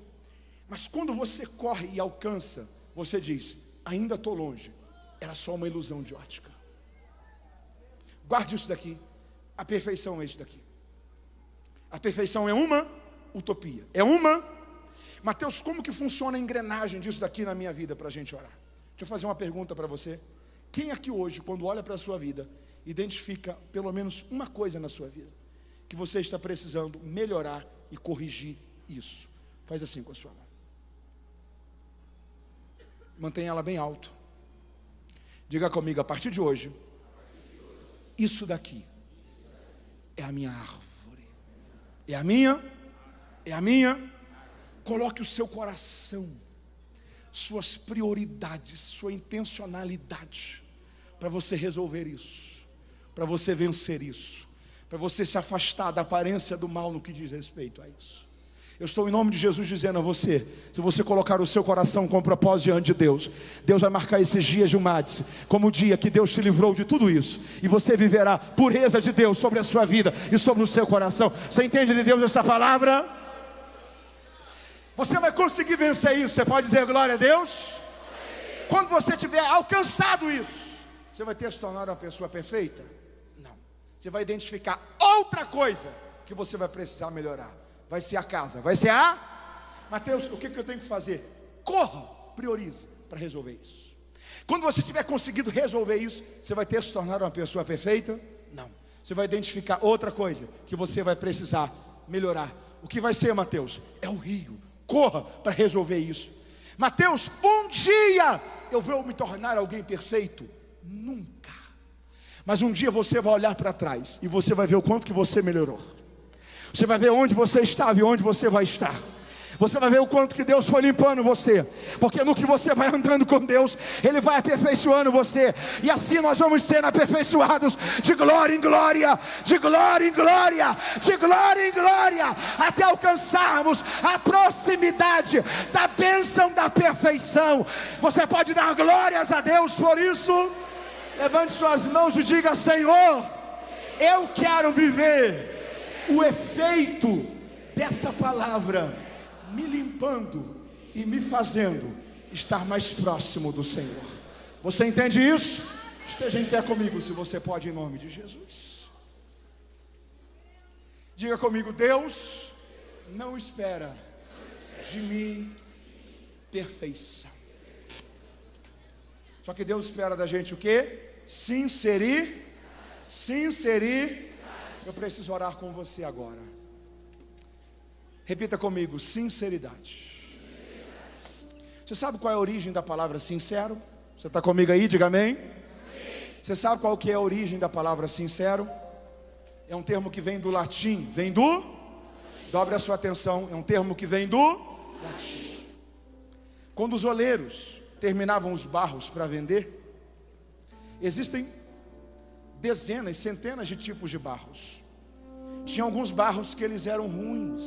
Mas quando você corre e alcança, você diz: ainda estou longe. Era só uma ilusão de ótica. Guarde isso daqui. A perfeição é isso daqui. A perfeição é uma utopia. Mateus, como que funciona a engrenagem disso daqui na minha vida para a gente orar? Deixa eu fazer uma pergunta para você. Quem aqui hoje, quando olha para a sua vida, identifica pelo menos uma coisa na sua vida que você está precisando melhorar e corrigir isso? Faz assim com a sua mão. Mantenha ela bem alto. Diga comigo: a partir de hoje, isso daqui é a minha árvore. É a minha. Coloque o seu coração, suas prioridades, sua intencionalidade para você resolver isso, para você vencer isso, para você se afastar da aparência do mal no que diz respeito a isso. Eu estou em nome de Jesus dizendo a você: se você colocar o seu coração com propósito diante de Deus, Deus vai marcar esses dias de Humades como o dia que Deus te livrou de tudo isso, e você viverá pureza de Deus sobre a sua vida e sobre o seu coração. Você entende de Deus essa palavra? Você vai conseguir vencer isso. Você pode dizer glória a Deus? Quando você tiver alcançado isso, você vai ter se tornar uma pessoa perfeita? Não. Você vai identificar outra coisa que você vai precisar melhorar. Vai ser a casa, vai ser Mateus, o que eu tenho que fazer? Corra, priorize para resolver isso. Quando você tiver conseguido resolver isso, você vai ter se tornar uma pessoa perfeita? Não. Você vai identificar outra coisa que você vai precisar melhorar. O que vai ser, Mateus? É o rio. Corra para resolver isso. Mateus, um dia eu vou me tornar alguém perfeito? Nunca. Mas um dia você vai olhar para trás e você vai ver o quanto que você melhorou. Você vai ver onde você estava e onde você vai estar. Você vai ver o quanto que Deus foi limpando você, porque no que você vai andando com Deus, Ele vai aperfeiçoando você, e assim nós vamos sendo aperfeiçoados de glória em glória, de glória em glória, de glória em glória, até alcançarmos a proximidade da bênção da perfeição. Você pode dar glórias a Deus por isso? Levante suas mãos e diga: Senhor, eu quero viver o efeito dessa palavra, me limpando e me fazendo estar mais próximo do Senhor. Você entende isso? Esteja em pé comigo, se você pode, em nome de Jesus. Diga comigo: Deus não espera de mim perfeição. Só que Deus espera da gente o quê? Sinceridade. Eu preciso orar com você agora. Repita comigo: sinceridade. Você sabe qual é a origem da palavra sincero? Você está comigo aí? Diga amém. Você sabe qual que é a origem da palavra sincero? É um termo que vem do latim. Dobre a sua atenção. É um termo que vem do latim. Quando os oleiros terminavam os barros para vender, existem dezenas, centenas de tipos de barros. Tinha alguns barros que eles eram ruins,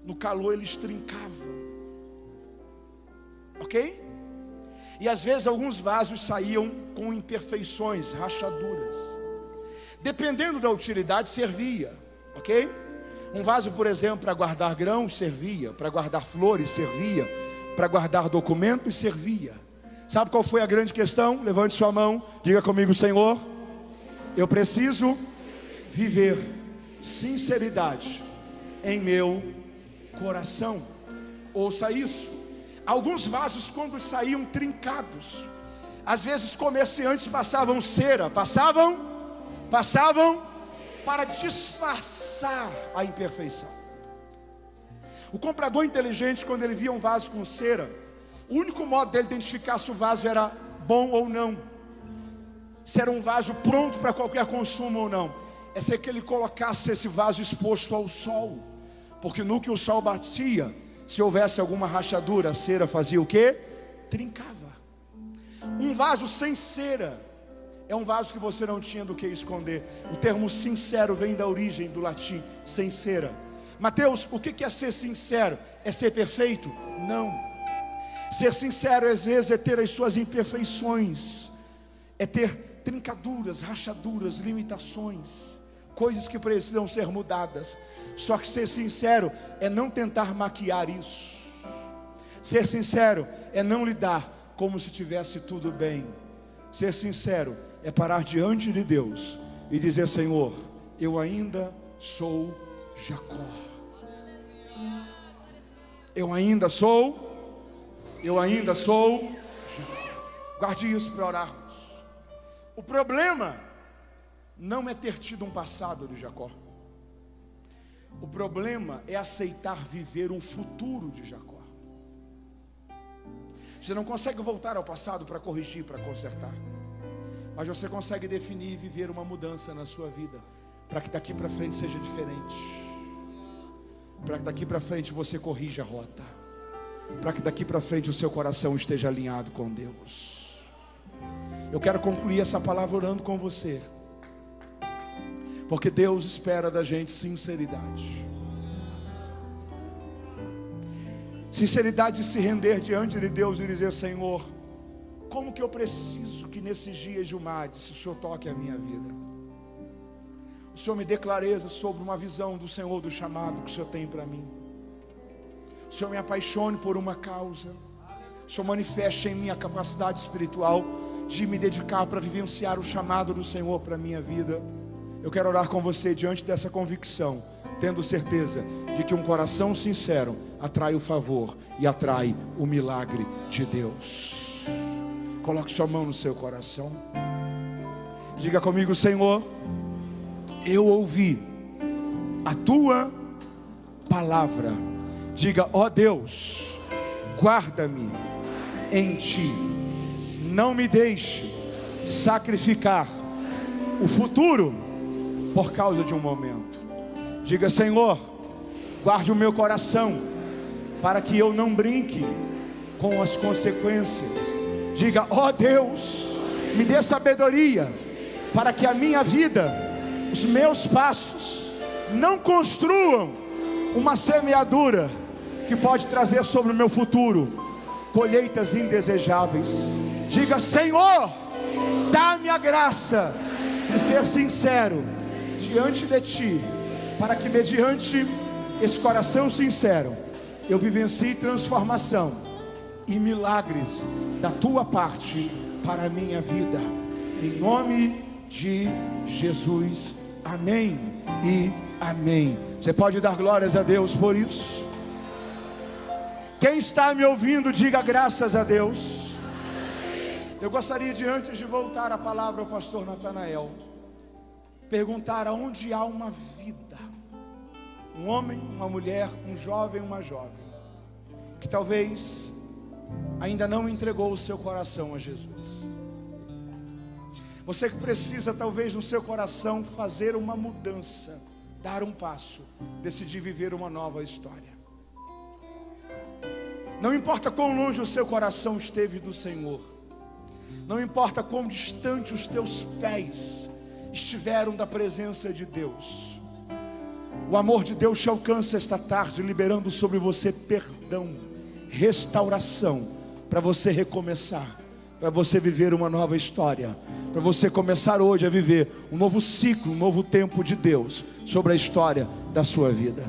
no calor eles trincavam, ok? E às vezes alguns vasos saíam com imperfeições, rachaduras. Dependendo da utilidade, servia, ok? Um vaso, por exemplo, para guardar grãos, servia. Para guardar flores, servia. Para guardar documentos, servia. Sabe qual foi a grande questão? Levante sua mão, diga comigo: Senhor, eu preciso viver sinceridade em meu coração. Ouça isso. Alguns vasos, quando saíam trincados, às vezes comerciantes passavam cera, passavam para disfarçar a imperfeição. O comprador inteligente, quando ele via um vaso com cera, o único modo dele identificar se o vaso era bom ou não, se era um vaso pronto para qualquer consumo ou não, é ser que ele colocasse esse vaso exposto ao sol, porque no que o sol batia, se houvesse alguma rachadura, a cera fazia o quê? Trincava. Um vaso sem cera É um vaso que você não tinha do que esconder. O termo sincero vem da origem do latim sincera. Mateus, o que é ser sincero? É ser perfeito? Não. Ser sincero às vezes é ter as suas imperfeições, é ter trincaduras, rachaduras, limitações, coisas que precisam ser mudadas. Só que ser sincero é não tentar maquiar isso. Ser sincero é não lidar como se tivesse tudo bem. Ser sincero é parar diante de Deus e dizer: Senhor, eu ainda sou Jacó. Eu ainda sou Jacó. Guarde isso para orarmos. O problema não é ter tido um passado de Jacó. O problema é aceitar viver um futuro de Jacó. Você não consegue voltar ao passado para corrigir, para consertar, mas você consegue definir e viver uma mudança na sua vida, para que daqui para frente seja diferente, para que daqui para frente você corrija a rota, para que daqui para frente o seu coração esteja alinhado com Deus. Eu quero concluir essa palavra orando com você, porque Deus espera da gente sinceridade. Sinceridade de se render diante de Deus e dizer: Senhor, como que eu preciso que nesses dias de Umades o Senhor toque a minha vida. O Senhor me dê clareza sobre uma visão do Senhor, do chamado que o Senhor tem para mim. O Senhor me apaixone por uma causa. O Senhor manifeste em mim a capacidade espiritual de me dedicar para vivenciar o chamado do Senhor para a minha vida. Eu quero orar com você diante dessa convicção, tendo certeza de que um coração sincero atrai o favor e atrai o milagre de Deus. Coloque sua mão no seu coração. Diga comigo: Senhor, eu ouvi a tua palavra. Diga: ó Deus, guarda-me em ti. Não me deixe sacrificar o futuro por causa de um momento. Diga: Senhor, guarde o meu coração para que eu não brinque com as consequências. Diga: ó Deus, me dê sabedoria para que a minha vida, os meus passos não construam uma semeadura que pode trazer sobre o meu futuro colheitas indesejáveis. Diga: Senhor, dá-me a graça de ser sincero diante de ti, para que mediante esse coração sincero eu vivencie transformação e milagres da tua parte para a minha vida, em nome de Jesus, amém e amém. Você pode dar glórias a Deus por isso? Quem está me ouvindo, diga graças a Deus. Eu gostaria de, antes de voltar a palavra ao pastor Natanael, perguntar aonde há uma vida, um homem, uma mulher, um jovem, uma jovem, que talvez ainda não entregou o seu coração a Jesus. Você que precisa talvez no seu coração fazer uma mudança, dar um passo, decidir viver uma nova história. Não importa quão longe o seu coração esteve do Senhor, não importa quão distante os teus pés estiveram da presença de Deus, o amor de Deus te alcança esta tarde, liberando sobre você perdão, restauração, para você recomeçar, para você viver uma nova história, para você começar hoje a viver um novo ciclo, um novo tempo de Deus sobre a história da sua vida.